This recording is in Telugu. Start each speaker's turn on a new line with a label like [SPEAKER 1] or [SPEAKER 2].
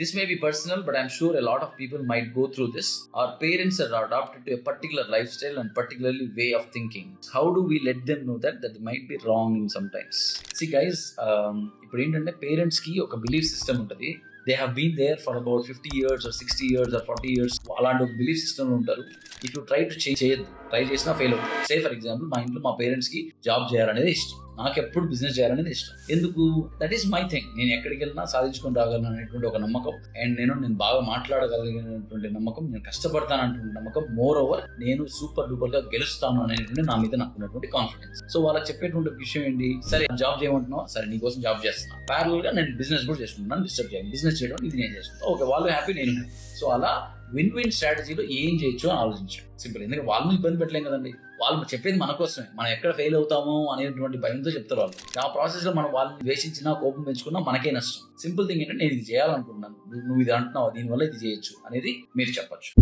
[SPEAKER 1] This may be personal, but I'm sure a lot of people might go through this. Our parents are adopted to a particular lifestyle and particularly way of thinking. How do we let them know that they might be wrong in sometimes? See guys, ఇప్పుడు ఏంటంటే పేరెంట్స్ కి ఒక బిలీఫ్ సిస్టమ్ ఉంటుంది. They have been there for about 50 years or 60 years or 40 years. అలాంటి ఒక బిలీఫ్ సిస్టమ్ ఉంటారు. ఇఫ్ యూ ట్రై టు చేయొద్దు, ట్రై చేసినా ఫెయిల్ అవుతుంది. సే ఫర్ ఎగ్జాంపుల్, మా ఇంట్లో మా పేరెంట్స్ కి జాబ్ చేయాలనేది ఇష్టం, నాకు ఎప్పుడు బిజినెస్ చేయాలనేది ఇష్టం. ఎందుకు? That is my thing. నేను ఎక్కడికి వెళ్ళినా సాధించుకొని రాగలను అనేటువంటి ఒక నమ్మకం, అండ్ నేను బాగా మాట్లాడగలిగినటువంటి నమ్మకం, నేను కష్టపడతాను అనేటువంటి నమ్మకం, మోర్ ఓవర్ నేను సూపర్ డూపర్ గా గెలుస్తాను అనేటువంటి నా మీద నాకు ఉన్నటువంటి కాన్ఫిడెన్స్. సో వాళ్ళకి చెప్పేటువంటి విషయం ఏంటి, సరే జాబ్ చేయమంటున్నావు, సరే నీకోసం జాబ్ చేస్తున్నాను, ప్యారల్ గా నేను బిజినెస్ కూడా చేసుకుంటున్నాను, డిస్టర్బ్ చేయాలి, బిజినెస్ చేయడం ఇది నేను చేస్తున్నాను, ఓకే వాళ్ళు హ్యాపీ, నేను హ్యాపీ. సో అలా విన్ విన్ స్ట్రాటజీలో ఏం చేయొచ్చు అని ఆలోచించాడు. సింపుల్. ఎందుకంటే వాళ్ళని ఇబ్బంది పెట్టలేం కదండి, వాళ్ళు చెప్పేది మన కోసమే, మనం ఎక్కడ ఫెయిల్ అవుతామో అనేటువంటి భయంతో చెప్తారు వాళ్ళు. ఆ ప్రాసెస్ లో మనం వాళ్ళని ద్వేషించినా కోపం పెంచుకున్నా మనకే నష్టం. సింపుల్ థింగ్ ఏంటంటే, నేను ఇది చేయాలనుకుంటున్నాను, నువ్వు ఇది అంటున్నావు, దీనివల్ల ఇది చేయొచ్చు అనేది మీరు చెప్పచ్చు.